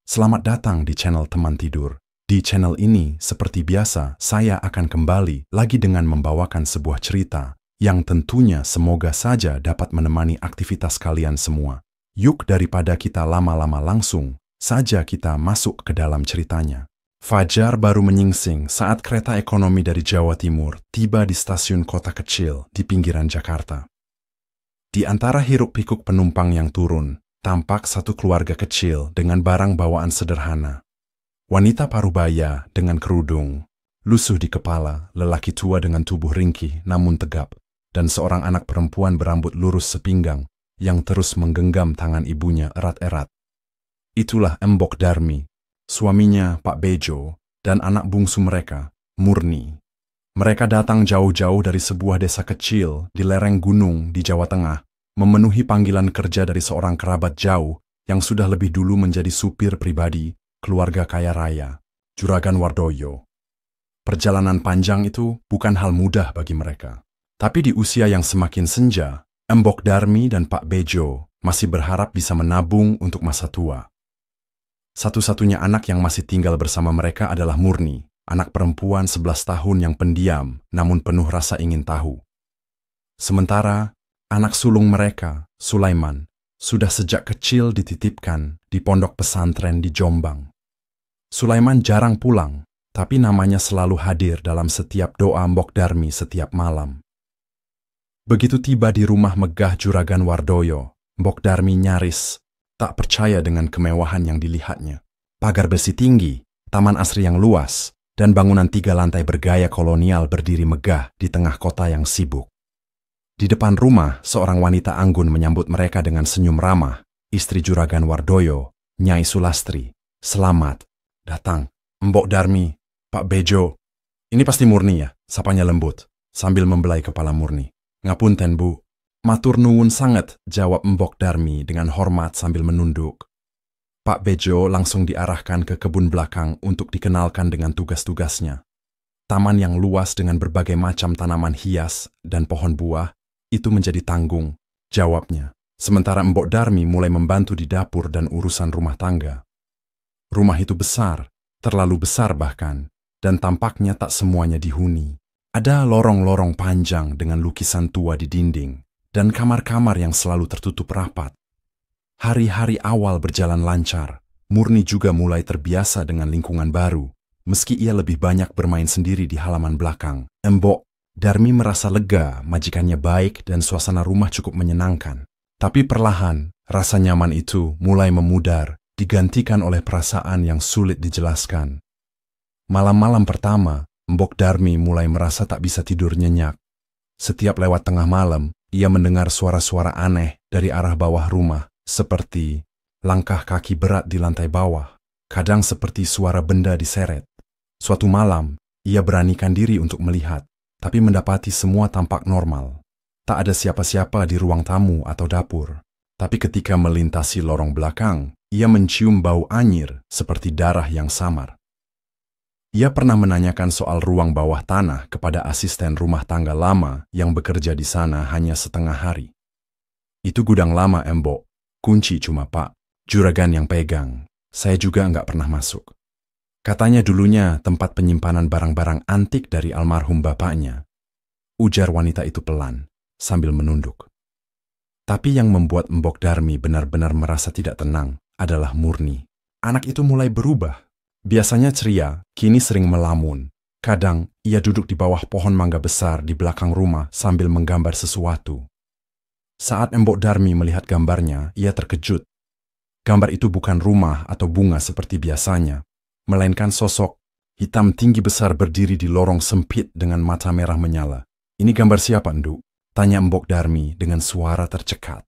Selamat datang di channel Teman Tidur. Di channel ini, seperti biasa, saya akan kembali lagi dengan membawakan sebuah cerita yang tentunya semoga saja dapat menemani aktivitas kalian semua. Yuk daripada kita lama-lama langsung saja kita masuk ke dalam ceritanya. Fajar baru menyingsing saat kereta ekonomi dari Jawa Timur tiba di stasiun kota kecil di pinggiran Jakarta. Di antara hiruk-pikuk penumpang yang turun, tampak satu keluarga kecil dengan barang bawaan sederhana. Wanita parubaya dengan kerudung, lusuh di kepala, lelaki tua dengan tubuh ringkih namun tegap, dan seorang anak perempuan berambut lurus sepinggang yang terus menggenggam tangan ibunya erat-erat. Itulah Mbok Darmi, suaminya Pak Bejo, dan anak bungsu mereka, Murni. Mereka datang jauh-jauh dari sebuah desa kecil di lereng gunung di Jawa Tengah, memenuhi panggilan kerja dari seorang kerabat jauh yang sudah lebih dulu menjadi supir pribadi keluarga kaya raya, Juragan Wardoyo. Perjalanan panjang itu bukan hal mudah bagi mereka. Tapi di usia yang semakin senja, Mbok Darmi dan Pak Bejo masih berharap bisa menabung untuk masa tua. Satu-satunya anak yang masih tinggal bersama mereka adalah Murni, anak perempuan 11 tahun yang pendiam namun penuh rasa ingin tahu. Sementara anak sulung mereka, Sulaiman, sudah sejak kecil dititipkan di pondok pesantren di Jombang. Sulaiman jarang pulang, tapi namanya selalu hadir dalam setiap doa Mbok Darmi setiap malam. Begitu tiba di rumah megah Juragan Wardoyo, Mbok Darmi nyaris tak percaya dengan kemewahan yang dilihatnya. Pagar besi tinggi, taman asri yang luas, dan bangunan 3 lantai bergaya kolonial berdiri megah di tengah kota yang sibuk. Di depan rumah, seorang wanita anggun menyambut mereka dengan senyum ramah, istri Juragan Wardoyo, Nyai Sulastri. Selamat datang, Mbok Darmi, Pak Bejo. Ini pasti Murni ya, sapanya lembut, sambil membelai kepala Murni. Ngapunten Bu, matur nuwun sangat, jawab Mbok Darmi dengan hormat sambil menunduk. Pak Bejo langsung diarahkan ke kebun belakang untuk dikenalkan dengan tugas-tugasnya. Taman yang luas dengan berbagai macam tanaman hias dan pohon buah, itu menjadi tanggung jawabnya. Sementara Mbok Darmi mulai membantu di dapur dan urusan rumah tangga. Rumah itu besar, terlalu besar bahkan, dan tampaknya tak semuanya dihuni. Ada lorong-lorong panjang dengan lukisan tua di dinding, dan kamar-kamar yang selalu tertutup rapat. Hari-hari awal berjalan lancar, Murni juga mulai terbiasa dengan lingkungan baru. Meski ia lebih banyak bermain sendiri di halaman belakang, Mbok Darmi merasa lega, majikannya baik dan suasana rumah cukup menyenangkan. Tapi perlahan, rasa nyaman itu mulai memudar, digantikan oleh perasaan yang sulit dijelaskan. Malam-malam pertama, Mbok Darmi mulai merasa tak bisa tidur nyenyak. Setiap lewat tengah malam, ia mendengar suara-suara aneh dari arah bawah rumah, seperti langkah kaki berat di lantai bawah, kadang seperti suara benda diseret. Suatu malam, ia beranikan diri untuk melihat, tapi mendapati semua tampak normal. Tak ada siapa-siapa di ruang tamu atau dapur. Tapi ketika melintasi lorong belakang, ia mencium bau anyir seperti darah yang samar. Ia pernah menanyakan soal ruang bawah tanah kepada asisten rumah tangga lama yang bekerja di sana hanya setengah hari. Itu gudang lama, Mbok. Kunci cuma Pak Juragan yang pegang. Saya juga nggak pernah masuk. Katanya dulunya tempat penyimpanan barang-barang antik dari almarhum bapaknya. Ujar wanita itu pelan, sambil menunduk. Tapi yang membuat Mbok Darmi benar-benar merasa tidak tenang adalah Murni. Anak itu mulai berubah. Biasanya ceria, kini sering melamun. Kadang ia duduk di bawah pohon mangga besar di belakang rumah sambil menggambar sesuatu. Saat Mbok Darmi melihat gambarnya, ia terkejut. Gambar itu bukan rumah atau bunga seperti biasanya, melainkan sosok hitam tinggi besar berdiri di lorong sempit dengan mata merah menyala. Ini gambar siapa, Nduk? Tanya Mbok Darmi dengan suara tercekat.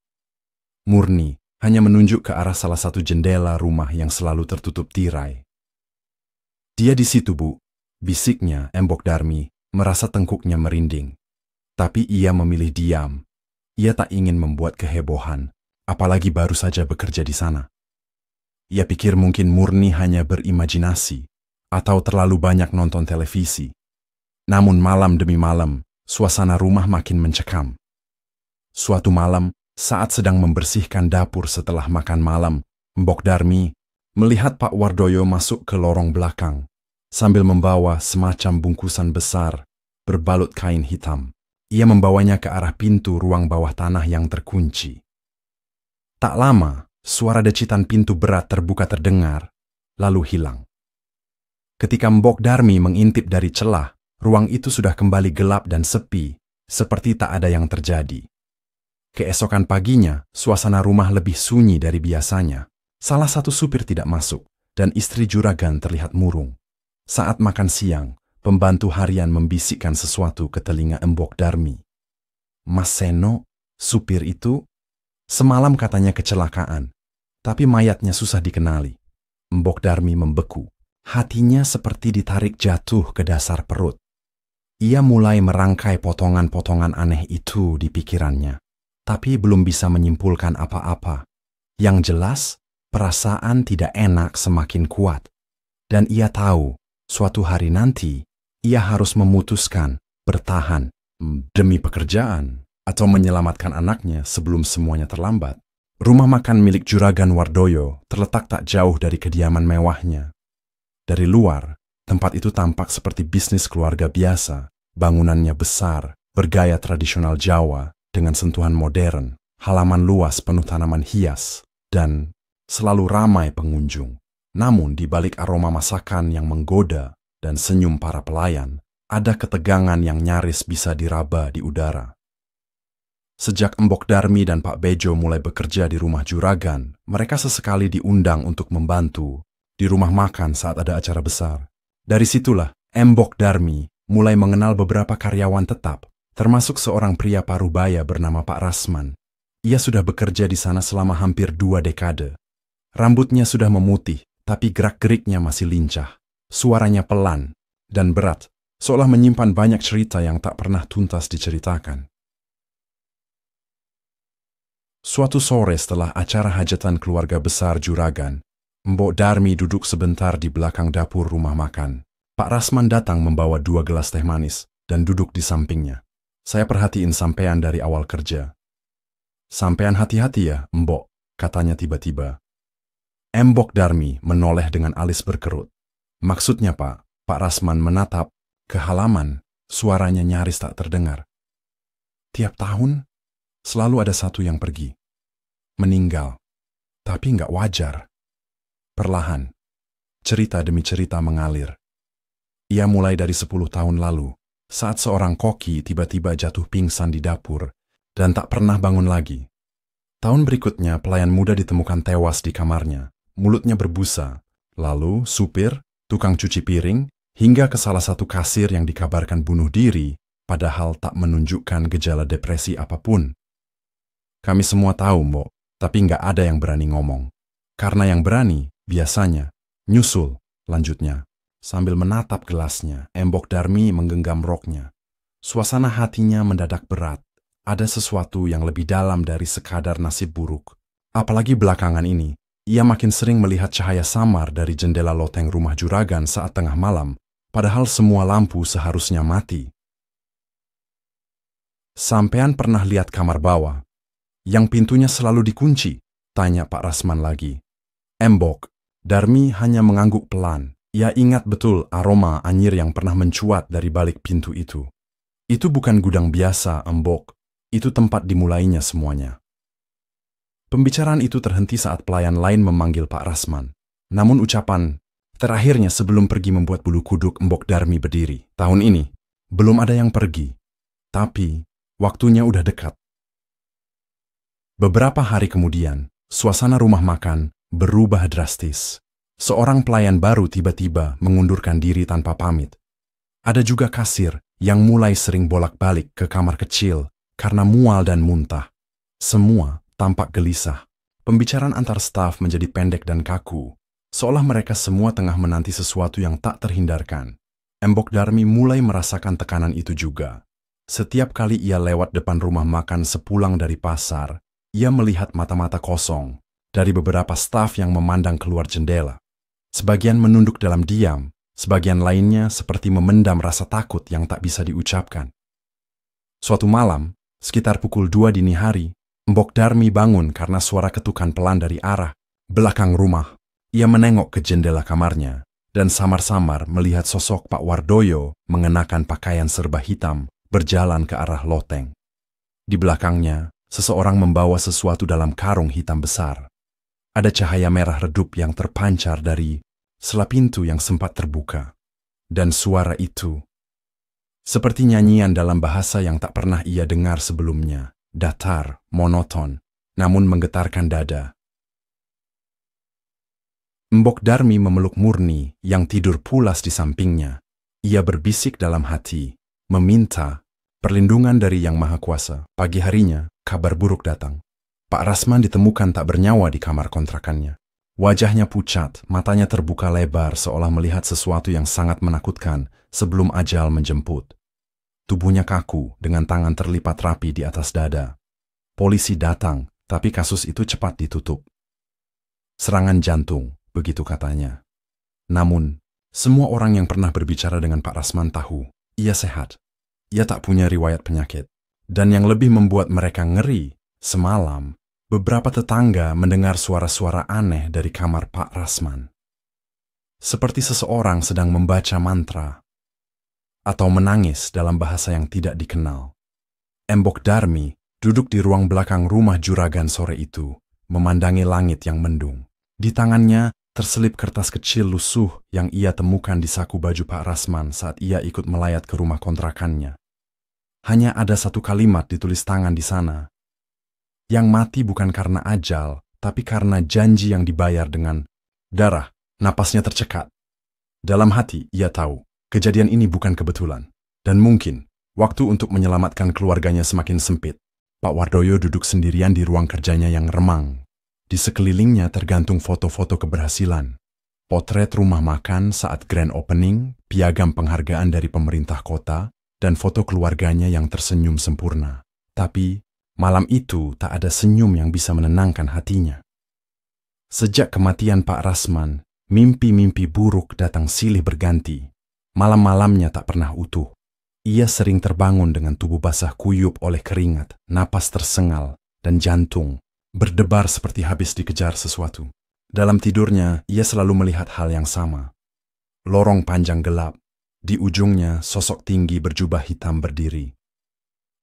Murni hanya menunjuk ke arah salah satu jendela rumah yang selalu tertutup tirai. Dia di situ, Bu, bisiknya Mbok Darmi, merasa tengkuknya merinding. Tapi ia memilih diam. Ia tak ingin membuat kehebohan, apalagi baru saja bekerja di sana. Ia pikir mungkin Murni hanya berimajinasi atau terlalu banyak nonton televisi. Namun malam demi malam, suasana rumah makin mencekam. Suatu malam, saat sedang membersihkan dapur setelah makan malam, Mbok Darmi melihat Pak Wardoyo masuk ke lorong belakang, sambil membawa semacam bungkusan besar berbalut kain hitam. Ia membawanya ke arah pintu ruang bawah tanah yang terkunci. Tak lama, suara decitan pintu berat terbuka terdengar, lalu hilang. Ketika Mbok Darmi mengintip dari celah, ruang itu sudah kembali gelap dan sepi, seperti tak ada yang terjadi. Keesokan paginya, suasana rumah lebih sunyi dari biasanya. Salah satu supir tidak masuk, dan istri juragan terlihat murung. Saat makan siang, pembantu harian membisikkan sesuatu ke telinga Mbok Darmi. "Mas Seno, supir itu, semalam katanya kecelakaan, tapi mayatnya susah dikenali." Mbok Darmi membeku. Hatinya seperti ditarik jatuh ke dasar perut. Ia mulai merangkai potongan-potongan aneh itu di pikirannya, tapi belum bisa menyimpulkan apa-apa. Yang jelas, perasaan tidak enak semakin kuat. Dan ia tahu, suatu hari nanti, ia harus memutuskan bertahan demi pekerjaan atau menyelamatkan anaknya sebelum semuanya terlambat. Rumah makan milik Juragan Wardoyo terletak tak jauh dari kediaman mewahnya. Dari luar, tempat itu tampak seperti bisnis keluarga biasa. Bangunannya besar, bergaya tradisional Jawa, dengan sentuhan modern, halaman luas penuh tanaman hias, dan selalu ramai pengunjung. Namun di balik aroma masakan yang menggoda dan senyum para pelayan, ada ketegangan yang nyaris bisa diraba di udara. Sejak Mbok Darmi dan Pak Bejo mulai bekerja di rumah juragan, mereka sesekali diundang untuk membantu di rumah makan saat ada acara besar. Dari situlah Mbok Darmi mulai mengenal beberapa karyawan tetap, termasuk seorang pria parubaya bernama Pak Rasman. Ia sudah bekerja di sana selama hampir 2 dekade. Rambutnya sudah memutih, tapi gerak-geriknya masih lincah. Suaranya pelan dan berat, seolah menyimpan banyak cerita yang tak pernah tuntas diceritakan. Suatu sore setelah acara hajatan keluarga besar juragan, Mbok Darmi duduk sebentar di belakang dapur rumah makan. Pak Rasman datang membawa 2 gelas teh manis dan duduk di sampingnya. "Saya perhatiin sampean dari awal kerja." "Sampean hati-hati ya, Mbok," katanya tiba-tiba. Mbok Darmi menoleh dengan alis berkerut. "Maksudnya, Pak?" Pak Rasman menatap ke halaman, suaranya nyaris tak terdengar. "Tiap tahun, selalu ada satu yang pergi. Meninggal. Tapi nggak wajar." Perlahan, cerita demi cerita mengalir. Ia mulai dari 10 tahun lalu, saat seorang koki tiba-tiba jatuh pingsan di dapur dan tak pernah bangun lagi. Tahun berikutnya, pelayan muda ditemukan tewas di kamarnya, mulutnya berbusa. Lalu, supir, tukang cuci piring, hingga ke salah satu kasir yang dikabarkan bunuh diri, padahal tak menunjukkan gejala depresi apapun. "Kami semua tahu, Mbok, tapi nggak ada yang berani ngomong. Karena yang berani, biasanya, nyusul," lanjutnya. Sambil menatap gelasnya, Mbok Darmi menggenggam roknya. Suasana hatinya mendadak berat. Ada sesuatu yang lebih dalam dari sekadar nasib buruk. Apalagi belakangan ini, ia makin sering melihat cahaya samar dari jendela loteng rumah juragan saat tengah malam, padahal semua lampu seharusnya mati. "Sampean pernah lihat kamar bawah? Yang pintunya selalu dikunci?" tanya Pak Rasman lagi. Mbok Darmi hanya mengangguk pelan. Ia ingat betul aroma anyir yang pernah mencuat dari balik pintu itu. "Itu bukan gudang biasa, Mbok. Itu tempat dimulainya semuanya." Pembicaraan itu terhenti saat pelayan lain memanggil Pak Rasman. Namun ucapan terakhirnya sebelum pergi membuat bulu kuduk Mbok Darmi berdiri. Tahun ini, belum ada yang pergi. Tapi, waktunya udah dekat. Beberapa hari kemudian, suasana rumah makan berubah drastis. Seorang pelayan baru tiba-tiba mengundurkan diri tanpa pamit. Ada juga kasir yang mulai sering bolak-balik ke kamar kecil karena mual dan muntah. Semua tampak gelisah. Pembicaraan antar staf menjadi pendek dan kaku, seolah mereka semua tengah menanti sesuatu yang tak terhindarkan. Mbok Darmi mulai merasakan tekanan itu juga. Setiap kali ia lewat depan rumah makan sepulang dari pasar, ia melihat mata-mata kosong dari beberapa staf yang memandang keluar jendela. Sebagian menunduk dalam diam, sebagian lainnya seperti memendam rasa takut yang tak bisa diucapkan. Suatu malam, sekitar pukul 2 dini hari, Mbok Darmi bangun karena suara ketukan pelan dari arah belakang rumah. Ia menengok ke jendela kamarnya dan samar-samar melihat sosok Pak Wardoyo mengenakan pakaian serba hitam berjalan ke arah loteng. Di belakangnya, seseorang membawa sesuatu dalam karung hitam besar. Ada cahaya merah redup yang terpancar dari sela pintu yang sempat terbuka. Dan suara itu, seperti nyanyian dalam bahasa yang tak pernah ia dengar sebelumnya, datar, monoton, namun menggetarkan dada. Mbok Darmi memeluk Murni yang tidur pulas di sampingnya. Ia berbisik dalam hati, meminta perlindungan dari Yang Maha Kuasa. Pagi harinya, kabar buruk datang. Pak Rasman ditemukan tak bernyawa di kamar kontrakannya. Wajahnya pucat, matanya terbuka lebar seolah melihat sesuatu yang sangat menakutkan sebelum ajal menjemput. Tubuhnya kaku dengan tangan terlipat rapi di atas dada. Polisi datang, tapi kasus itu cepat ditutup. Serangan jantung, begitu katanya. Namun, semua orang yang pernah berbicara dengan Pak Rasman tahu, ia sehat. Ia tak punya riwayat penyakit. Dan yang lebih membuat mereka ngeri, semalam, beberapa tetangga mendengar suara-suara aneh dari kamar Pak Rasman. Seperti seseorang sedang membaca mantra, atau menangis dalam bahasa yang tidak dikenal. Mbok Darmi duduk di ruang belakang rumah juragan sore itu, memandangi langit yang mendung. Di tangannya terselip kertas kecil lusuh yang ia temukan di saku baju Pak Rasman saat ia ikut melayat ke rumah kontrakannya. Hanya ada satu kalimat ditulis tangan di sana. Yang mati bukan karena ajal, tapi karena janji yang dibayar dengan darah. Napasnya tercekat. Dalam hati ia tahu, kejadian ini bukan kebetulan. Dan mungkin, waktu untuk menyelamatkan keluarganya semakin sempit. Pak Wardoyo duduk sendirian di ruang kerjanya yang remang. Di sekelilingnya tergantung foto-foto keberhasilan. Potret rumah makan saat grand opening, piagam penghargaan dari pemerintah kota, dan foto keluarganya yang tersenyum sempurna. Tapi, malam itu tak ada senyum yang bisa menenangkan hatinya. Sejak kematian Pak Rasman, mimpi-mimpi buruk datang silih berganti. Malam-malamnya tak pernah utuh. Ia sering terbangun dengan tubuh basah kuyup oleh keringat, napas tersengal, dan jantung berdebar seperti habis dikejar sesuatu. Dalam tidurnya, ia selalu melihat hal yang sama. Lorong panjang gelap, di ujungnya sosok tinggi berjubah hitam berdiri.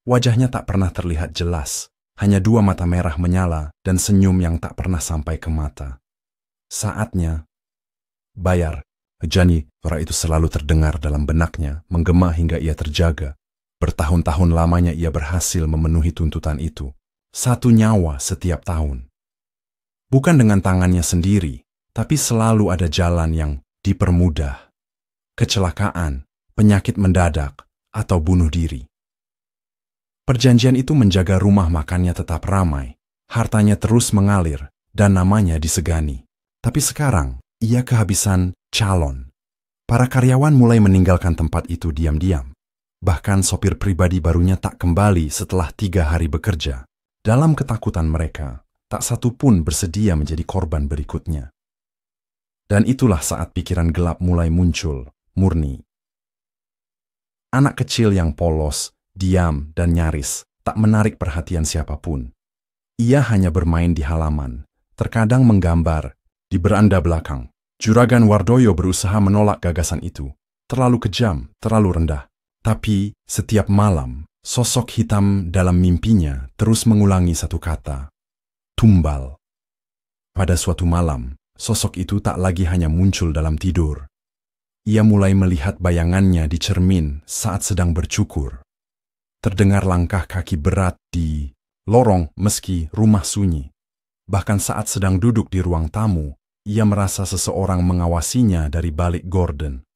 Wajahnya tak pernah terlihat jelas, hanya dua mata merah menyala dan senyum yang tak pernah sampai ke mata. Saatnya, bayar. Jani, suara itu selalu terdengar dalam benaknya, menggema hingga ia terjaga. Bertahun-tahun lamanya ia berhasil memenuhi tuntutan itu. 1 nyawa setiap tahun. Bukan dengan tangannya sendiri, tapi selalu ada jalan yang dipermudah. Kecelakaan, penyakit mendadak, atau bunuh diri. Perjanjian itu menjaga rumah makannya tetap ramai, hartanya terus mengalir, dan namanya disegani. Tapi sekarang, ia kehabisan calon. Para karyawan mulai meninggalkan tempat itu diam-diam. Bahkan sopir pribadi barunya tak kembali setelah 3 hari bekerja. Dalam ketakutan mereka, tak satu pun bersedia menjadi korban berikutnya. Dan itulah saat pikiran gelap mulai muncul, Murni. Anak kecil yang polos, diam, dan nyaris, tak menarik perhatian siapapun. Ia hanya bermain di halaman, terkadang menggambar di beranda belakang. Juragan Wardoyo berusaha menolak gagasan itu. Terlalu kejam, terlalu rendah. Tapi setiap malam, sosok hitam dalam mimpinya terus mengulangi satu kata, tumbal. Pada suatu malam, sosok itu tak lagi hanya muncul dalam tidur. Ia mulai melihat bayangannya di cermin saat sedang bercukur. Terdengar langkah kaki berat di lorong meski rumah sunyi. Bahkan saat sedang duduk di ruang tamu, ia merasa seseorang mengawasinya dari balik gorden.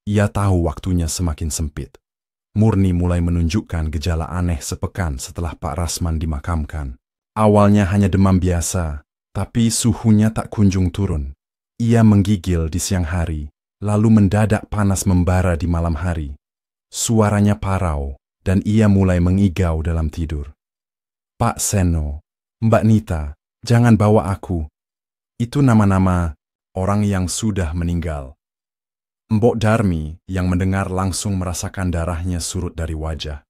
Ia tahu waktunya semakin sempit. Murni mulai menunjukkan gejala aneh sepekan setelah Pak Rasman dimakamkan. Awalnya hanya demam biasa, tapi suhunya tak kunjung turun. Ia menggigil di siang hari, lalu mendadak panas membara di malam hari. Suaranya parau, dan ia mulai mengigau dalam tidur. Pak Seno, Mbak Nita, jangan bawa aku. Itu nama-nama orang yang sudah meninggal. Mbok Darmi yang mendengar langsung merasakan darahnya surut dari wajah.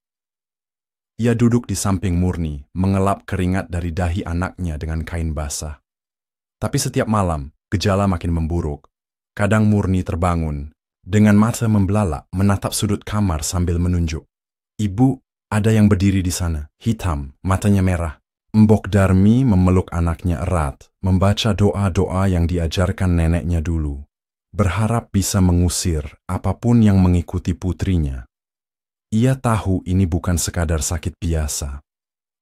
Ia duduk di samping Murni, mengelap keringat dari dahi anaknya dengan kain basah. Tapi setiap malam, Gejala makin memburuk. Kadang Murni terbangun, dengan mata membelalak menatap sudut kamar sambil menunjuk. Ibu, ada yang berdiri di sana, hitam, matanya merah. Mbok Darmi memeluk anaknya erat, membaca doa-doa yang diajarkan neneknya dulu. Berharap bisa mengusir apapun yang mengikuti putrinya. Ia tahu ini bukan sekadar sakit biasa.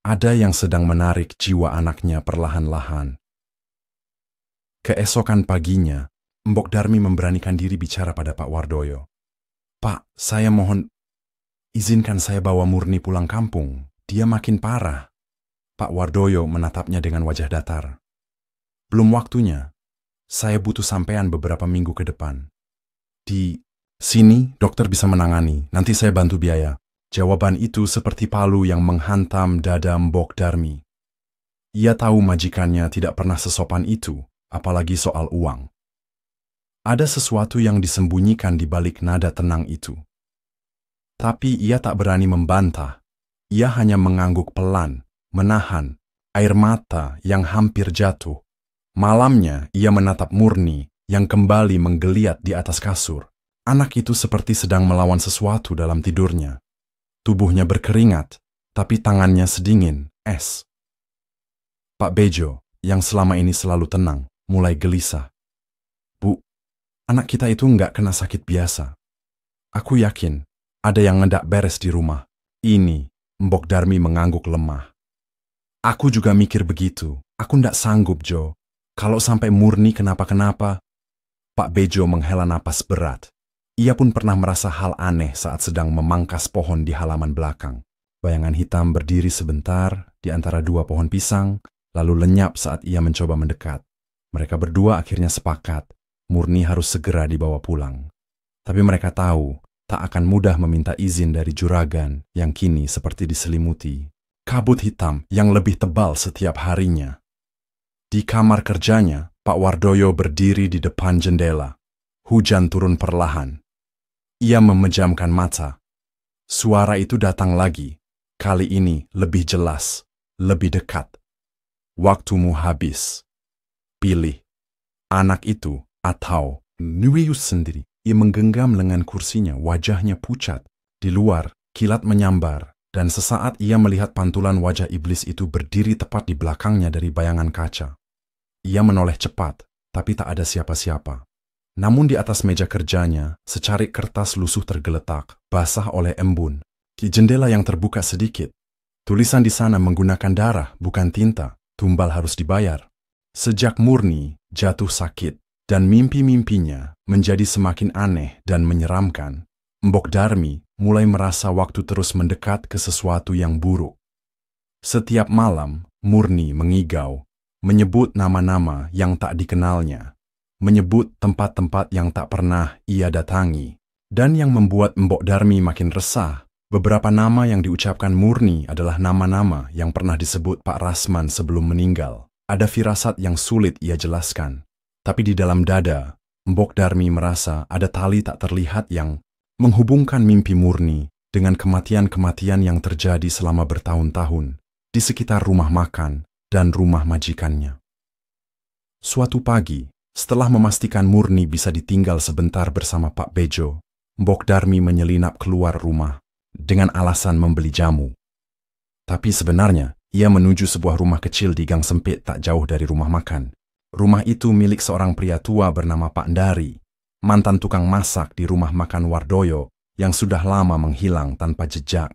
Ada yang sedang menarik jiwa anaknya perlahan-lahan. Keesokan paginya, Mbok Darmi memberanikan diri bicara pada Pak Wardoyo. Pak, saya mohon, izinkan saya bawa Murni pulang kampung. Dia makin parah. Pak Wardoyo menatapnya dengan wajah datar. Belum waktunya. Saya butuh sampean beberapa minggu ke depan. Di sini, dokter bisa menangani. Nanti saya bantu biaya. Jawaban itu seperti palu yang menghantam dada Mbok Darmi. Ia tahu majikannya tidak pernah sesopan itu, apalagi soal uang. Ada sesuatu yang disembunyikan di balik nada tenang itu. Tapi ia tak berani membantah. Ia hanya mengangguk pelan, menahan air mata yang hampir jatuh. Malamnya ia menatap Murni yang kembali menggeliat di atas kasur. Anak itu seperti sedang melawan sesuatu dalam tidurnya. Tubuhnya berkeringat, tapi tangannya sedingin, es. Pak Bejo, yang selama ini selalu tenang, mulai gelisah. Bu, anak kita itu nggak kena sakit biasa. Aku yakin ada yang ngedak beres di rumah. Ini, Mbok Darmi mengangguk lemah. Aku juga mikir begitu. Aku ndak sanggup, Jo. Kalau sampai Murni kenapa-kenapa. Pak Bejo menghela napas berat. Ia pun pernah merasa hal aneh saat sedang memangkas pohon di halaman belakang. Bayangan hitam berdiri sebentar di antara dua pohon pisang, lalu lenyap saat ia mencoba mendekat. Mereka berdua akhirnya sepakat, Murni harus segera dibawa pulang. Tapi mereka tahu, tak akan mudah meminta izin dari juragan yang kini seperti diselimuti kabut hitam yang lebih tebal setiap harinya. Di kamar kerjanya, Pak Wardoyo berdiri di depan jendela. Hujan turun perlahan. Ia memejamkan mata. Suara itu datang lagi. Kali ini lebih jelas, lebih dekat. Waktumu habis. Pilih. Anak itu atau Nuius sendiri. Ia menggenggam lengan kursinya, wajahnya pucat. Di luar, kilat menyambar. Dan sesaat ia melihat pantulan wajah iblis itu berdiri tepat di belakangnya dari bayangan kaca. Ia menoleh cepat, tapi tak ada siapa-siapa. Namun di atas meja kerjanya, secarik kertas lusuh tergeletak, basah oleh embun. Di jendela yang terbuka sedikit, tulisan di sana menggunakan darah, bukan tinta, tumbal harus dibayar. Sejak Murni jatuh sakit, dan mimpi-mimpinya menjadi semakin aneh dan menyeramkan, Mbok Darmi mulai merasa waktu terus mendekat ke sesuatu yang buruk. Setiap malam, Murni mengigau, menyebut nama-nama yang tak dikenalnya, menyebut tempat-tempat yang tak pernah ia datangi. Dan yang membuat Mbok Darmi makin resah, beberapa nama yang diucapkan Murni adalah nama-nama yang pernah disebut Pak Rasman sebelum meninggal. Ada firasat yang sulit ia jelaskan, tapi di dalam dada, Mbok Darmi merasa ada tali tak terlihat yang menghubungkan mimpi Murni dengan kematian-kematian yang terjadi selama bertahun-tahun di sekitar rumah makan dan rumah majikannya. Suatu pagi, setelah memastikan Murni bisa ditinggal sebentar bersama Pak Bejo, Mbok Darmi menyelinap keluar rumah dengan alasan membeli jamu. Tapi sebenarnya, ia menuju sebuah rumah kecil di gang sempit tak jauh dari rumah makan. Rumah itu milik seorang pria tua bernama Pak Ndari, mantan tukang masak di rumah makan Wardoyo yang sudah lama menghilang tanpa jejak.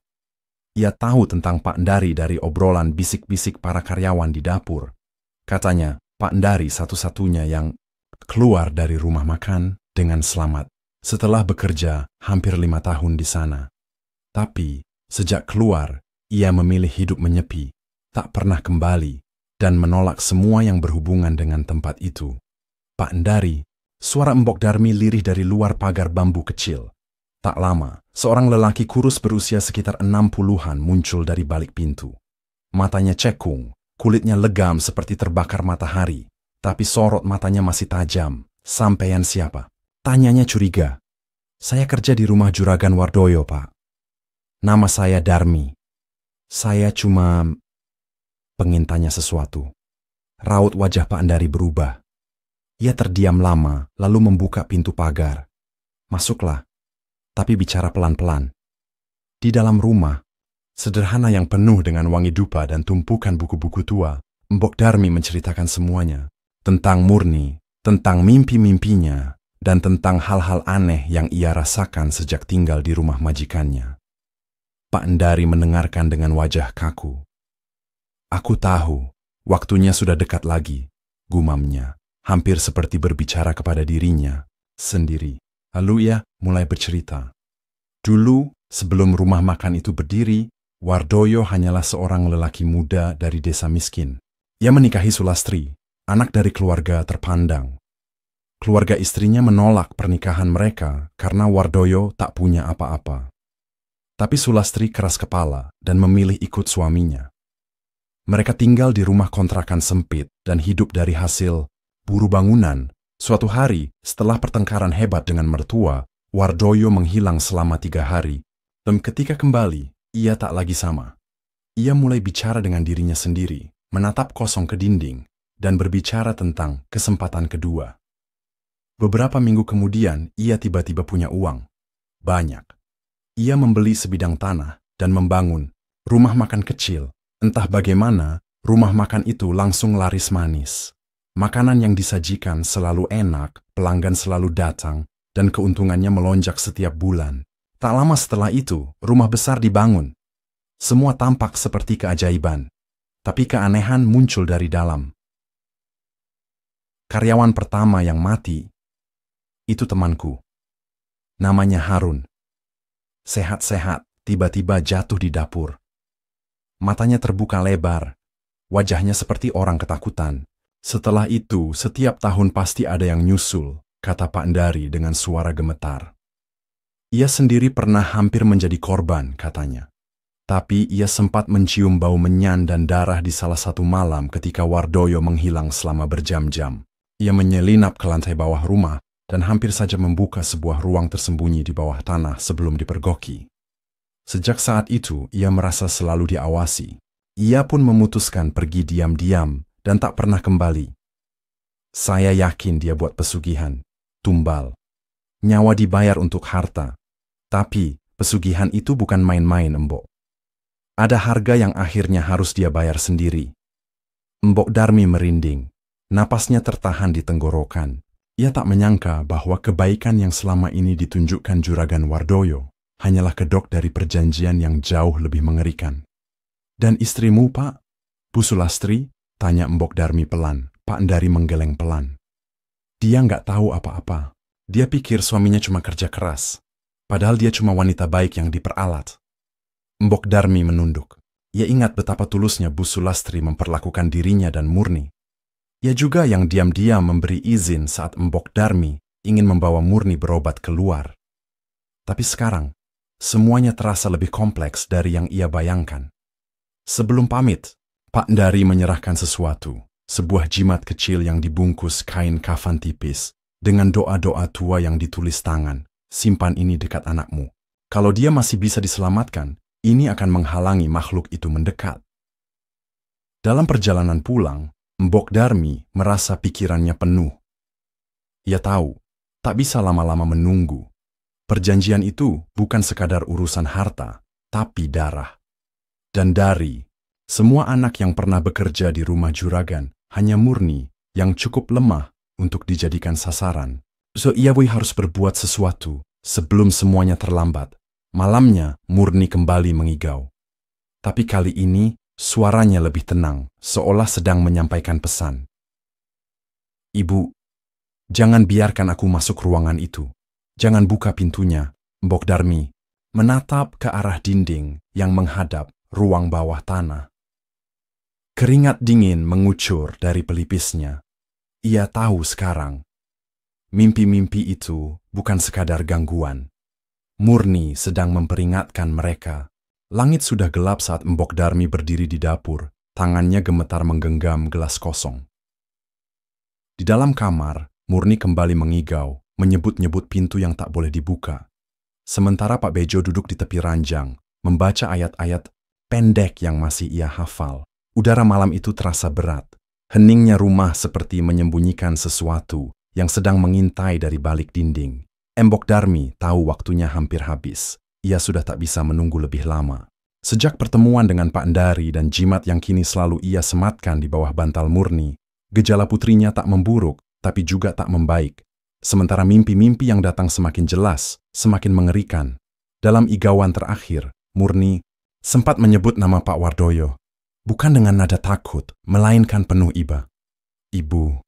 Ia tahu tentang Pak Ndari dari obrolan bisik-bisik para karyawan di dapur. Katanya, Pak Ndari satu-satunya yang keluar dari rumah makan dengan selamat setelah bekerja hampir 5 tahun di sana. Tapi, sejak keluar, ia memilih hidup menyepi, tak pernah kembali, dan menolak semua yang berhubungan dengan tempat itu. Pak Ndari, suara Mbok Darmi lirih dari luar pagar bambu kecil. Tak lama, seorang lelaki kurus berusia sekitar 60-an muncul dari balik pintu. Matanya cekung, kulitnya legam seperti terbakar matahari, tapi sorot matanya masih tajam. Sampeyan siapa? Tanyanya curiga. Saya kerja di rumah Juragan Wardoyo, Pak. Nama saya Darmi. Saya cuma pengen tanya sesuatu. Raut wajah Pak Ndari berubah. Ia terdiam lama, lalu membuka pintu pagar. Masuklah, tapi bicara pelan-pelan. Di dalam rumah, sederhana yang penuh dengan wangi dupa dan tumpukan buku-buku tua, Mbok Darmi menceritakan semuanya. Tentang Murni, tentang mimpi-mimpinya, dan tentang hal-hal aneh yang ia rasakan sejak tinggal di rumah majikannya. Pak Endari mendengarkan dengan wajah kaku. Aku tahu, waktunya sudah dekat lagi, gumamnya, hampir seperti berbicara kepada dirinya sendiri. Lalu ia mulai bercerita. Dulu, sebelum rumah makan itu berdiri, Wardoyo hanyalah seorang lelaki muda dari desa miskin. Ia menikahi Sulastri, anak dari keluarga terpandang. Keluarga istrinya menolak pernikahan mereka karena Wardoyo tak punya apa-apa. Tapi Sulastri keras kepala dan memilih ikut suaminya. Mereka tinggal di rumah kontrakan sempit dan hidup dari hasil buru bangunan. Suatu hari, setelah pertengkaran hebat dengan mertua, Wardoyo menghilang selama 3 hari. Dan ketika kembali, ia tak lagi sama. Ia mulai bicara dengan dirinya sendiri, menatap kosong ke dinding, dan berbicara tentang kesempatan kedua. Beberapa minggu kemudian, ia tiba-tiba punya uang. Banyak. Ia membeli sebidang tanah dan membangun rumah makan kecil. Entah bagaimana, rumah makan itu langsung laris manis. Makanan yang disajikan selalu enak, pelanggan selalu datang, dan keuntungannya melonjak setiap bulan. Tak lama setelah itu, rumah besar dibangun. Semua tampak seperti keajaiban, tapi keanehan muncul dari dalam. Karyawan pertama yang mati, itu temanku. Namanya Harun. Sehat-sehat, tiba-tiba jatuh di dapur. Matanya terbuka lebar, wajahnya seperti orang ketakutan. Setelah itu, setiap tahun pasti ada yang nyusul, kata Pak Endari dengan suara gemetar. Ia sendiri pernah hampir menjadi korban, katanya. Tapi ia sempat mencium bau menyan dan darah di salah satu malam ketika Wardoyo menghilang selama berjam-jam. Ia menyelinap ke lantai bawah rumah dan hampir saja membuka sebuah ruang tersembunyi di bawah tanah sebelum dipergoki. Sejak saat itu, ia merasa selalu diawasi. Ia pun memutuskan pergi diam-diam dan tak pernah kembali. Saya yakin dia buat pesugihan, tumbal. Nyawa dibayar untuk harta. Tapi pesugihan itu bukan main-main, Mbok. Ada harga yang akhirnya harus dia bayar sendiri. Mbok Darmi merinding. Napasnya tertahan di tenggorokan. Ia tak menyangka bahwa kebaikan yang selama ini ditunjukkan Juragan Wardoyo hanyalah kedok dari perjanjian yang jauh lebih mengerikan. Dan istrimu, Pak? Bu Sulastri? Tanya Mbok Darmi pelan. Pak Endari menggeleng pelan. Dia nggak tahu apa-apa. Dia pikir suaminya cuma kerja keras. Padahal dia cuma wanita baik yang diperalat. Mbok Darmi menunduk. Ia ingat betapa tulusnya Bu Sulastri memperlakukan dirinya dan Murni. Ia juga yang diam-diam memberi izin saat Mbok Darmi ingin membawa Murni berobat keluar. Tapi sekarang, semuanya terasa lebih kompleks dari yang ia bayangkan. Sebelum pamit, Pak Endari menyerahkan sesuatu, sebuah jimat kecil yang dibungkus kain kafan tipis, dengan doa-doa tua yang ditulis tangan, simpan ini dekat anakmu. Kalau dia masih bisa diselamatkan, ini akan menghalangi makhluk itu mendekat. Dalam perjalanan pulang, Mbok Darmi merasa pikirannya penuh. Ia tahu, tak bisa lama-lama menunggu. Perjanjian itu bukan sekadar urusan harta, tapi darah. Dan dari semua anak yang pernah bekerja di rumah juragan, hanya Murni yang cukup lemah untuk dijadikan sasaran. So ia harus berbuat sesuatu sebelum semuanya terlambat. Malamnya Murni kembali mengigau. Tapi kali ini suaranya lebih tenang, seolah sedang menyampaikan pesan. Ibu, jangan biarkan aku masuk ruangan itu. Jangan buka pintunya. Mbok Darmi menatap ke arah dinding yang menghadap ruang bawah tanah. Keringat dingin mengucur dari pelipisnya. Ia tahu sekarang, mimpi-mimpi itu bukan sekadar gangguan. Murni sedang memperingatkan mereka. Langit sudah gelap saat Mbok Darmi berdiri di dapur, tangannya gemetar menggenggam gelas kosong. Di dalam kamar, Murni kembali mengigau, menyebut-nyebut pintu yang tak boleh dibuka. Sementara Pak Bejo duduk di tepi ranjang, membaca ayat-ayat pendek yang masih ia hafal. Udara malam itu terasa berat. Heningnya rumah seperti menyembunyikan sesuatu yang sedang mengintai dari balik dinding. Embok Darmi tahu waktunya hampir habis. Ia sudah tak bisa menunggu lebih lama. Sejak pertemuan dengan Pak Endari dan jimat yang kini selalu ia sematkan di bawah bantal murni, gejala putrinya tak memburuk, tapi juga tak membaik. Sementara mimpi-mimpi yang datang semakin jelas, semakin mengerikan. Dalam igawan terakhir, Murni sempat menyebut nama Pak Wardoyo. Bukan dengan nada takut, melainkan penuh iba. Ibu,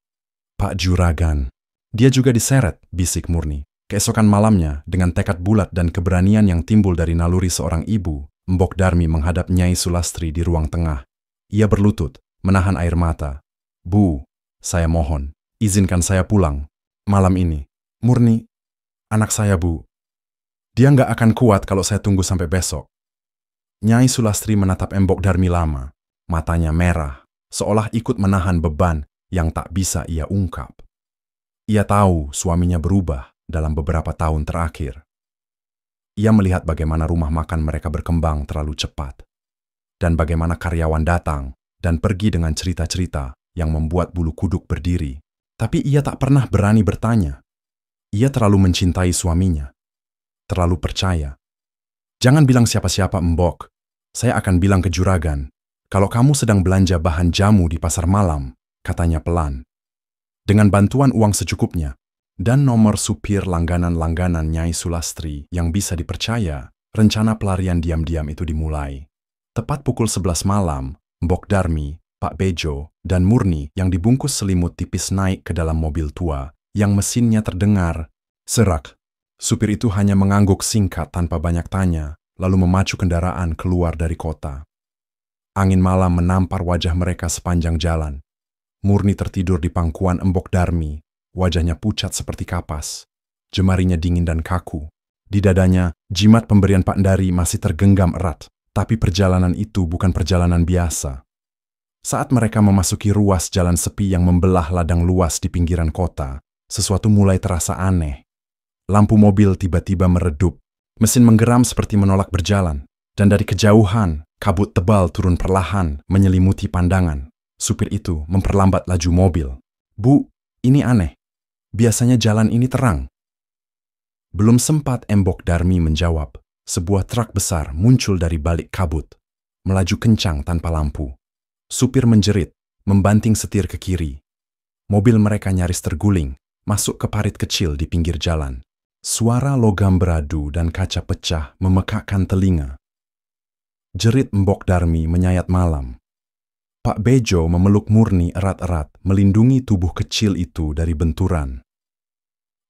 Pak Juragan. Dia juga diseret, bisik Murni. Keesokan malamnya, dengan tekad bulat dan keberanian yang timbul dari naluri seorang ibu, Mbok Darmi menghadap Nyai Sulastri di ruang tengah. Ia berlutut, menahan air mata. Bu, saya mohon, izinkan saya pulang. Malam ini, Murni, anak saya bu. Dia nggak akan kuat kalau saya tunggu sampai besok. Nyai Sulastri menatap Mbok Darmi lama. Matanya merah, seolah ikut menahan beban yang tak bisa ia ungkap. Ia tahu suaminya berubah dalam beberapa tahun terakhir. Ia melihat bagaimana rumah makan mereka berkembang terlalu cepat, dan bagaimana karyawan datang dan pergi dengan cerita-cerita yang membuat bulu kuduk berdiri. Tapi ia tak pernah berani bertanya. Ia terlalu mencintai suaminya, terlalu percaya. Jangan bilang siapa-siapa Mbok, saya akan bilang ke juragan. Kalau kamu sedang belanja bahan jamu di pasar malam, katanya pelan. Dengan bantuan uang secukupnya, dan nomor supir langganan-langganan Nyai Sulastri yang bisa dipercaya, rencana pelarian diam-diam itu dimulai. Tepat pukul 11 malam, Mbok Darmi, Pak Bejo, dan Murni yang dibungkus selimut tipis naik ke dalam mobil tua, yang mesinnya terdengar serak. Supir itu hanya mengangguk singkat tanpa banyak tanya, lalu memacu kendaraan keluar dari kota. Angin malam menampar wajah mereka sepanjang jalan. Murni tertidur di pangkuan Mbok Darmi, wajahnya pucat seperti kapas. Jemarinya dingin dan kaku. Di dadanya, jimat pemberian Pak Endari masih tergenggam erat. Tapi perjalanan itu bukan perjalanan biasa. Saat mereka memasuki ruas jalan sepi yang membelah ladang luas di pinggiran kota, sesuatu mulai terasa aneh. Lampu mobil tiba-tiba meredup. Mesin menggeram seperti menolak berjalan. Dan dari kejauhan, kabut tebal turun perlahan menyelimuti pandangan. Supir itu memperlambat laju mobil. Bu, ini aneh. Biasanya jalan ini terang. Belum sempat Mbok Darmi menjawab, sebuah truk besar muncul dari balik kabut. Melaju kencang tanpa lampu. Supir menjerit, membanting setir ke kiri. Mobil mereka nyaris terguling, masuk ke parit kecil di pinggir jalan. Suara logam beradu dan kaca pecah memekakkan telinga. Jerit Mbok Darmi menyayat malam. Pak Bejo memeluk Murni erat-erat, melindungi tubuh kecil itu dari benturan.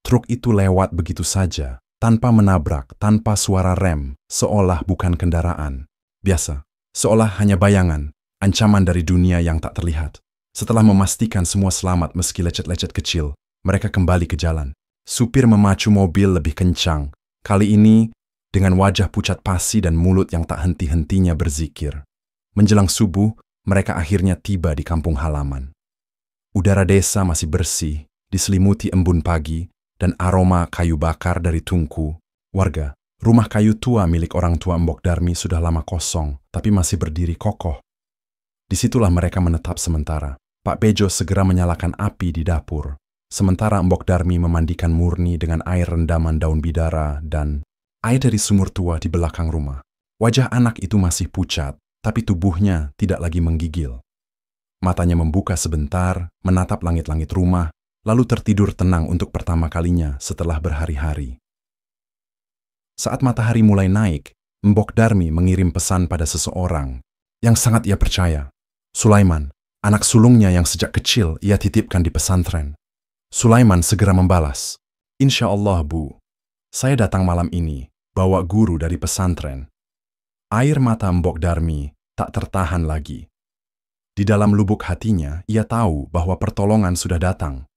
Truk itu lewat begitu saja, tanpa menabrak, tanpa suara rem, seolah bukan kendaraan. Biasa, seolah hanya bayangan, ancaman dari dunia yang tak terlihat. Setelah memastikan semua selamat meski lecet-lecet kecil, mereka kembali ke jalan. Supir memacu mobil lebih kencang, kali ini dengan wajah pucat pasi dan mulut yang tak henti-hentinya berzikir. Menjelang subuh, mereka akhirnya tiba di kampung halaman. Udara desa masih bersih, diselimuti embun pagi, dan aroma kayu bakar dari tungku. Warga, rumah kayu tua milik orang tua Mbok Darmi sudah lama kosong, tapi masih berdiri kokoh. Disitulah mereka menetap sementara. Pak Bejo segera menyalakan api di dapur. Sementara Mbok Darmi memandikan Murni dengan air rendaman daun bidara dan air dari sumur tua di belakang rumah. Wajah anak itu masih pucat, tapi tubuhnya tidak lagi menggigil. Matanya membuka sebentar, menatap langit-langit rumah, lalu tertidur tenang untuk pertama kalinya setelah berhari-hari. Saat matahari mulai naik, Mbok Darmi mengirim pesan pada seseorang yang sangat ia percaya. Sulaiman, anak sulungnya yang sejak kecil ia titipkan di pesantren. Sulaiman segera membalas, "Insya Allah, Bu. Saya datang malam ini, bawa guru dari pesantren." Air mata Mbok Darmi tak tertahan lagi. Di dalam lubuk hatinya, ia tahu bahwa pertolongan sudah datang.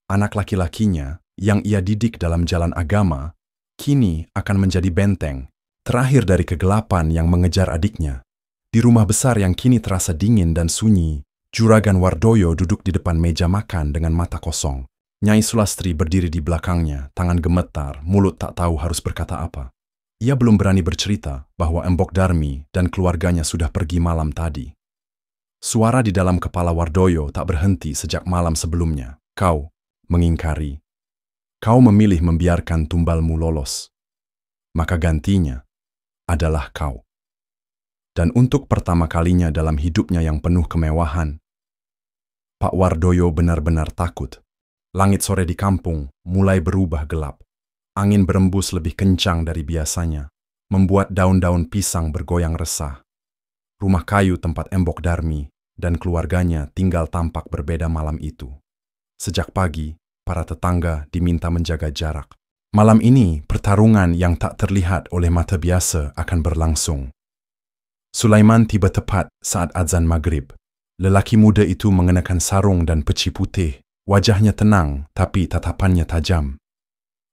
Anak laki-lakinya yang ia didik dalam jalan agama, kini akan menjadi benteng, terakhir dari kegelapan yang mengejar adiknya. Di rumah besar yang kini terasa dingin dan sunyi, Juragan Wardoyo duduk di depan meja makan dengan mata kosong. Nyai Sulastri berdiri di belakangnya, tangan gemetar, mulut tak tahu harus berkata apa. Ia belum berani bercerita bahwa Mbok Darmi dan keluarganya sudah pergi malam tadi. Suara di dalam kepala Wardoyo tak berhenti sejak malam sebelumnya. Kau mengingkari. Kau memilih membiarkan tumbalmu lolos. Maka gantinya adalah kau. Dan untuk pertama kalinya dalam hidupnya yang penuh kemewahan, Pak Wardoyo benar-benar takut. Langit sore di kampung mulai berubah gelap. Angin berembus lebih kencang dari biasanya, membuat daun-daun pisang bergoyang resah. Rumah kayu tempat Embok Darmi dan keluarganya tinggal tampak berbeda malam itu. Sejak pagi, para tetangga diminta menjaga jarak. Malam ini, pertarungan yang tak terlihat oleh mata biasa akan berlangsung. Sulaiman tiba tepat saat azan maghrib. Lelaki muda itu mengenakan sarung dan peci putih. Wajahnya tenang, tapi tatapannya tajam.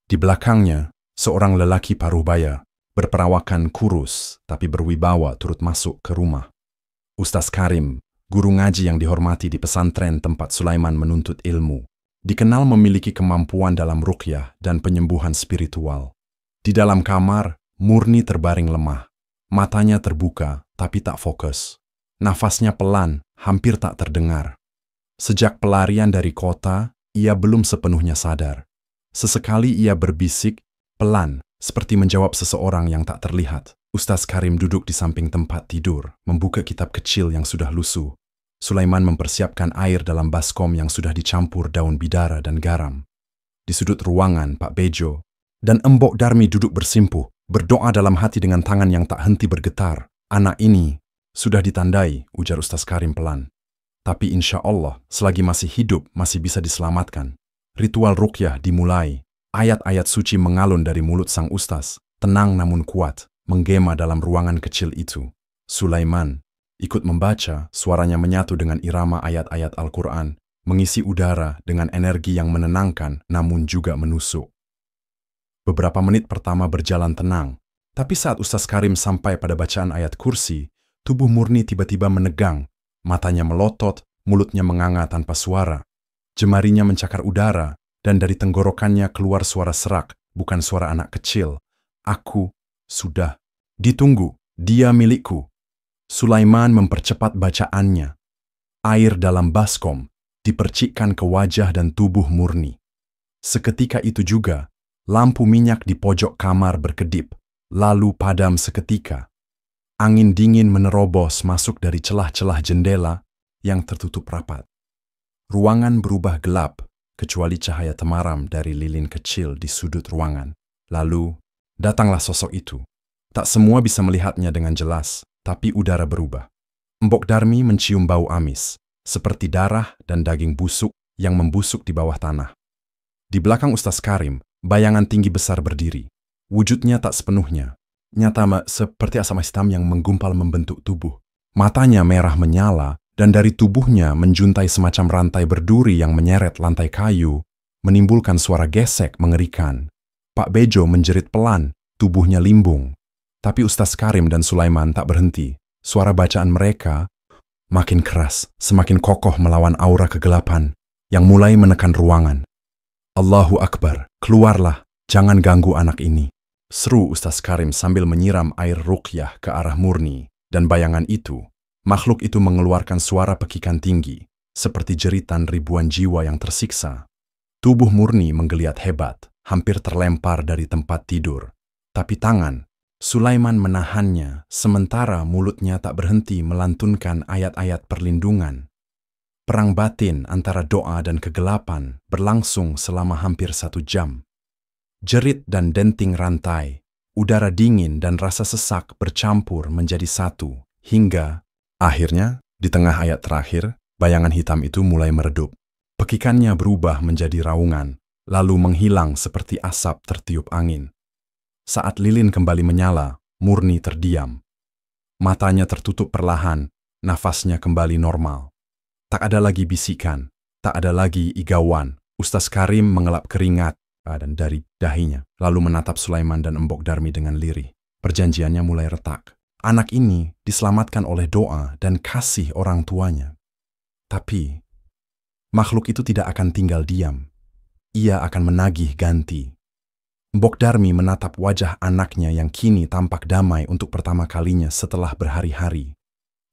Di belakangnya, seorang lelaki paruh-baya, berperawakan kurus, tapi berwibawa turut masuk ke rumah. Ustaz Karim, guru ngaji yang dihormati di pesantren tempat Sulaiman menuntut ilmu, dikenal memiliki kemampuan dalam ruqyah dan penyembuhan spiritual. Di dalam kamar, Murni terbaring lemah. Matanya terbuka, tapi tak fokus. Nafasnya pelan, hampir tak terdengar. Sejak pelarian dari kota, ia belum sepenuhnya sadar. Sesekali ia berbisik, pelan, seperti menjawab seseorang yang tak terlihat. Ustaz Karim duduk di samping tempat tidur, membuka kitab kecil yang sudah lusuh. Sulaiman mempersiapkan air dalam baskom yang sudah dicampur daun bidara dan garam. Di sudut ruangan, Pak Bejo dan Embok Darmi duduk bersimpuh, berdoa dalam hati dengan tangan yang tak henti bergetar. Anak ini sudah ditandai, ujar Ustaz Karim pelan. Tapi insya Allah, selagi masih hidup, masih bisa diselamatkan. Ritual ruqyah dimulai. Ayat-ayat suci mengalun dari mulut sang ustaz, tenang namun kuat, menggema dalam ruangan kecil itu. Sulaiman ikut membaca, suaranya menyatu dengan irama ayat-ayat Al-Quran, mengisi udara dengan energi yang menenangkan namun juga menusuk. Beberapa menit pertama berjalan tenang, tapi saat Ustaz Karim sampai pada bacaan ayat kursi, tubuh Murni tiba-tiba menegang, matanya melotot, mulutnya menganga tanpa suara. Jemarinya mencakar udara, dan dari tenggorokannya keluar suara serak, bukan suara anak kecil. Aku sudah ditunggu, dia milikku. Sulaiman mempercepat bacaannya. Air dalam baskom dipercikkan ke wajah dan tubuh Murni. Seketika itu juga, lampu minyak di pojok kamar berkedip, lalu padam seketika. Angin dingin menerobos masuk dari celah-celah jendela yang tertutup rapat. Ruangan berubah gelap, kecuali cahaya temaram dari lilin kecil di sudut ruangan. Lalu, datanglah sosok itu. Tak semua bisa melihatnya dengan jelas, tapi udara berubah. Embok Darmi mencium bau amis, seperti darah dan daging busuk yang membusuk di bawah tanah. Di belakang Ustaz Karim, bayangan tinggi besar berdiri. Wujudnya tak sepenuhnya nyata seperti asam hitam yang menggumpal membentuk tubuh. Matanya merah menyala, dan dari tubuhnya menjuntai semacam rantai berduri yang menyeret lantai kayu, menimbulkan suara gesek mengerikan. Pak Bejo menjerit pelan, tubuhnya limbung. Tapi Ustaz Karim dan Sulaiman tak berhenti. Suara bacaan mereka makin keras, semakin kokoh melawan aura kegelapan yang mulai menekan ruangan. Allahu Akbar, keluarlah, jangan ganggu anak ini. Seru Ustaz Karim sambil menyiram air ruqyah ke arah Murni, dan bayangan itu, makhluk itu mengeluarkan suara pekikan tinggi, seperti jeritan ribuan jiwa yang tersiksa. Tubuh Murni menggeliat hebat, hampir terlempar dari tempat tidur. Tapi tangan Sulaiman menahannya, sementara mulutnya tak berhenti melantunkan ayat-ayat perlindungan. Perang batin antara doa dan kegelapan berlangsung selama hampir 1 jam. Jerit dan denting rantai, udara dingin dan rasa sesak bercampur menjadi satu, hingga akhirnya, di tengah ayat terakhir, bayangan hitam itu mulai meredup. Pekikannya berubah menjadi raungan, lalu menghilang seperti asap tertiup angin. Saat lilin kembali menyala, Murni terdiam. Matanya tertutup perlahan, nafasnya kembali normal. Tak ada lagi bisikan, tak ada lagi igauan. Ustaz Karim mengelap keringat dan dari dahinya, lalu menatap Sulaiman dan Embok Darmi dengan lirih. Perjanjiannya mulai retak. Anak ini diselamatkan oleh doa dan kasih orang tuanya. Tapi, makhluk itu tidak akan tinggal diam. Ia akan menagih ganti. Embok Darmi menatap wajah anaknya yang kini tampak damai untuk pertama kalinya setelah berhari-hari.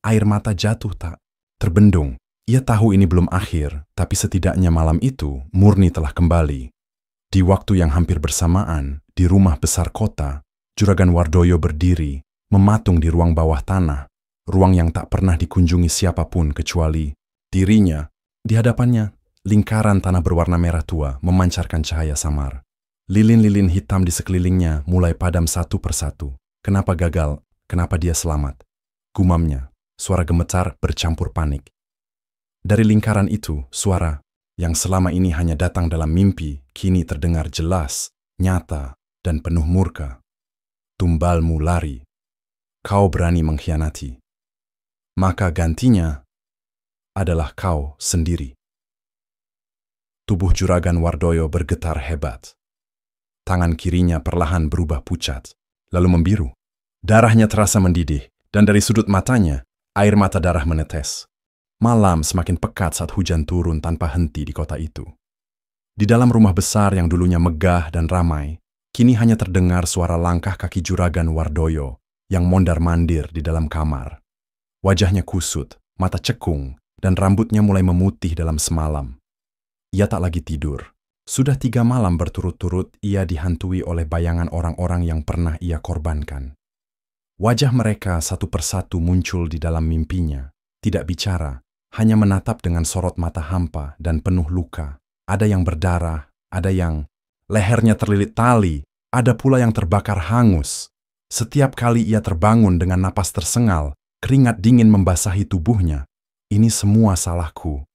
Air mata jatuh tak Terbendung, ia tahu ini belum akhir, tapi setidaknya malam itu Murni telah kembali. Di waktu yang hampir bersamaan, di rumah besar kota, Juragan Wardoyo berdiri, mematung di ruang bawah tanah, ruang yang tak pernah dikunjungi siapapun kecuali dirinya. Di hadapannya, lingkaran tanah berwarna merah tua memancarkan cahaya samar. Lilin-lilin hitam di sekelilingnya mulai padam satu persatu. Kenapa gagal? Kenapa dia selamat? Gumamnya, suara gemetar bercampur panik. Dari lingkaran itu, suara yang selama ini hanya datang dalam mimpi, kini terdengar jelas, nyata, dan penuh murka. Tumbalmu lari. Kau berani mengkhianati. Maka gantinya adalah kau sendiri. Tubuh Juragan Wardoyo bergetar hebat. Tangan kirinya perlahan berubah pucat, lalu membiru. Darahnya terasa mendidih, dan dari sudut matanya, air mata darah menetes. Malam semakin pekat saat hujan turun tanpa henti di kota itu. Di dalam rumah besar yang dulunya megah dan ramai, kini hanya terdengar suara langkah kaki Juragan Wardoyo yang mondar-mandir di dalam kamar. Wajahnya kusut, mata cekung, dan rambutnya mulai memutih dalam semalam. Ia tak lagi tidur. Sudah 3 malam berturut-turut ia dihantui oleh bayangan orang-orang yang pernah ia korbankan. Wajah mereka satu persatu muncul di dalam mimpinya, tidak bicara, hanya menatap dengan sorot mata hampa dan penuh luka. Ada yang berdarah, ada yang lehernya terlilit tali, ada pula yang terbakar hangus. Setiap kali ia terbangun dengan napas tersengal, keringat dingin membasahi tubuhnya. Ini semua salahku.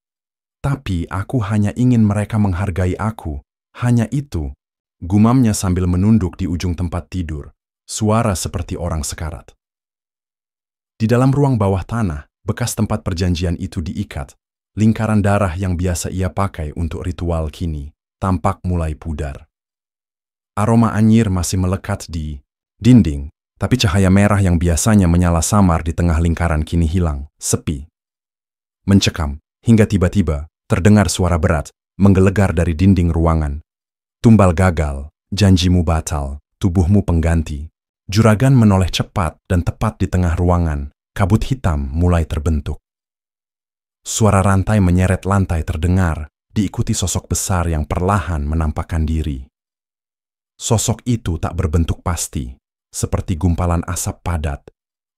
Tapi aku hanya ingin mereka menghargai aku. Hanya itu, gumamnya sambil menunduk di ujung tempat tidur. Suara seperti orang sekarat. Di dalam ruang bawah tanah, bekas tempat perjanjian itu diikat. Lingkaran darah yang biasa ia pakai untuk ritual kini tampak mulai pudar. Aroma anyir masih melekat di dinding, tapi cahaya merah yang biasanya menyala samar di tengah lingkaran kini hilang, sepi. Mencekam, hingga tiba-tiba terdengar suara berat menggelegar dari dinding ruangan. Tumbal gagal, janjimu batal, tubuhmu pengganti. Juragan menoleh cepat dan tepat di tengah ruangan, kabut hitam mulai terbentuk. Suara rantai menyeret lantai terdengar, diikuti sosok besar yang perlahan menampakkan diri. Sosok itu tak berbentuk pasti, seperti gumpalan asap padat,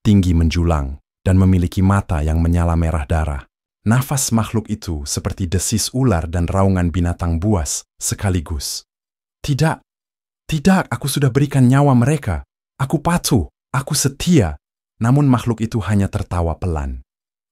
tinggi menjulang, dan memiliki mata yang menyala merah darah. Nafas makhluk itu seperti desis ular dan raungan binatang buas sekaligus. Tidak, tidak, aku sudah berikan nyawa mereka. Aku patuh, aku setia. Namun makhluk itu hanya tertawa pelan.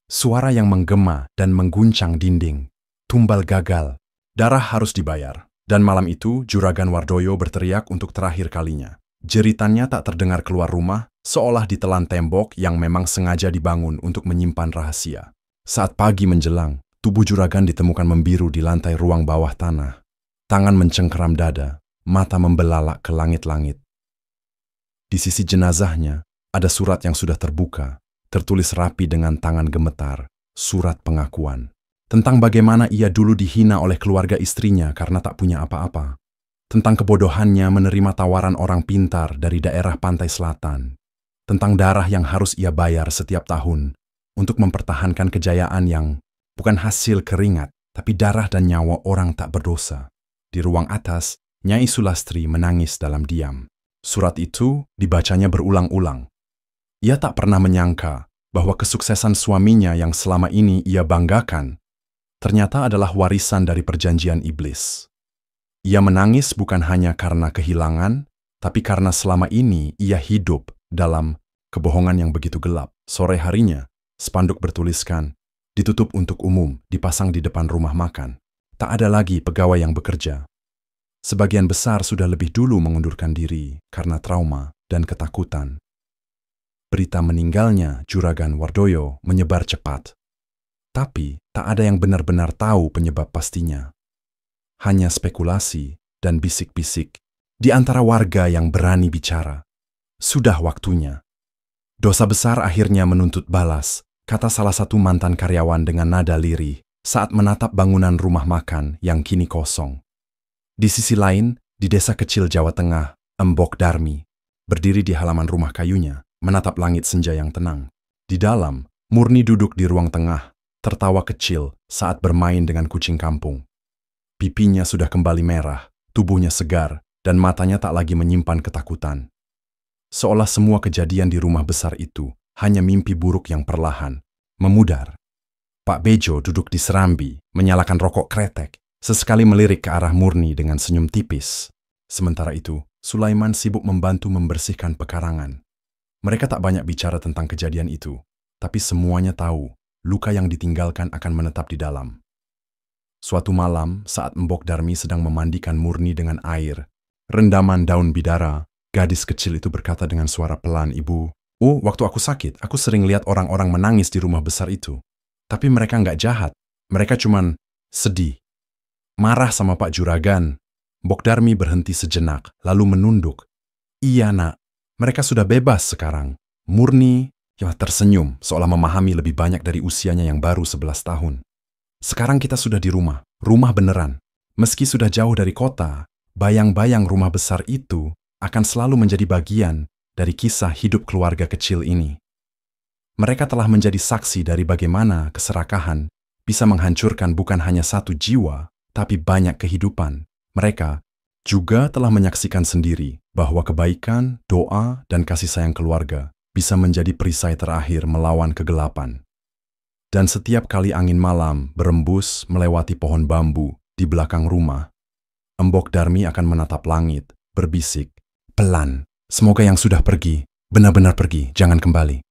Suara yang menggema dan mengguncang dinding. Tumbal gagal. Darah harus dibayar. Dan malam itu, Juragan Wardoyo berteriak untuk terakhir kalinya. Jeritannya tak terdengar keluar rumah, seolah ditelan tembok yang memang sengaja dibangun untuk menyimpan rahasia. Saat pagi menjelang, tubuh Juragan ditemukan membiru di lantai ruang bawah tanah. Tangan mencengkeram dada, mata membelalak ke langit-langit. Di sisi jenazahnya, ada surat yang sudah terbuka, tertulis rapi dengan tangan gemetar, surat pengakuan. Tentang bagaimana ia dulu dihina oleh keluarga istrinya karena tak punya apa-apa. Tentang kebodohannya menerima tawaran orang pintar dari daerah pantai selatan. Tentang darah yang harus ia bayar setiap tahun untuk mempertahankan kejayaan yang bukan hasil keringat, tapi darah dan nyawa orang tak berdosa. Di ruang atas, Nyai Sulastri menangis dalam diam. Surat itu dibacanya berulang-ulang. Ia tak pernah menyangka bahwa kesuksesan suaminya yang selama ini ia banggakan ternyata adalah warisan dari perjanjian iblis. Ia menangis bukan hanya karena kehilangan, tapi karena selama ini ia hidup dalam kebohongan yang begitu gelap. Sore harinya, spanduk bertuliskan, ditutup untuk umum, dipasang di depan rumah makan. Tak ada lagi pegawai yang bekerja. Sebagian besar sudah lebih dulu mengundurkan diri karena trauma dan ketakutan. Berita meninggalnya Juragan Wardoyo menyebar cepat. Tapi tak ada yang benar-benar tahu penyebab pastinya. Hanya spekulasi dan bisik-bisik di antara warga yang berani bicara. Sudah waktunya. Dosa besar akhirnya menuntut balas, kata salah satu mantan karyawan dengan nada lirih saat menatap bangunan rumah makan yang kini kosong. Di sisi lain, di desa kecil Jawa Tengah, Embok Darmi berdiri di halaman rumah kayunya, menatap langit senja yang tenang. Di dalam, Murni duduk di ruang tengah, tertawa kecil saat bermain dengan kucing kampung. Pipinya sudah kembali merah, tubuhnya segar, dan matanya tak lagi menyimpan ketakutan. Seolah semua kejadian di rumah besar itu hanya mimpi buruk yang perlahan memudar. Pak Bejo duduk di serambi, menyalakan rokok kretek, sesekali melirik ke arah Murni dengan senyum tipis. Sementara itu, Sulaiman sibuk membantu membersihkan pekarangan. Mereka tak banyak bicara tentang kejadian itu, tapi semuanya tahu luka yang ditinggalkan akan menetap di dalam. Suatu malam, saat Mbok Darmi sedang memandikan Murni dengan air, rendaman daun bidara, gadis kecil itu berkata dengan suara pelan, "Ibu, waktu aku sakit, aku sering lihat orang-orang menangis di rumah besar itu. Tapi mereka nggak jahat, mereka cuman sedih. Marah sama Pak Juragan." Mbok Darmi berhenti sejenak, lalu menunduk. "Iya nak, mereka sudah bebas sekarang." Murni tersenyum, seolah memahami lebih banyak dari usianya yang baru 11 tahun. "Sekarang kita sudah di rumah beneran. Meski sudah jauh dari kota, bayang-bayang rumah besar itu akan selalu menjadi bagian dari kisah hidup keluarga kecil ini." Mereka telah menjadi saksi dari bagaimana keserakahan bisa menghancurkan bukan hanya satu jiwa, tapi banyak kehidupan. Mereka juga telah menyaksikan sendiri bahwa kebaikan, doa, dan kasih sayang keluarga bisa menjadi perisai terakhir melawan kegelapan. Dan setiap kali angin malam berembus melewati pohon bambu di belakang rumah, Mbok Darmi akan menatap langit, berbisik, "Pelan, semoga yang sudah pergi, benar-benar pergi, jangan kembali."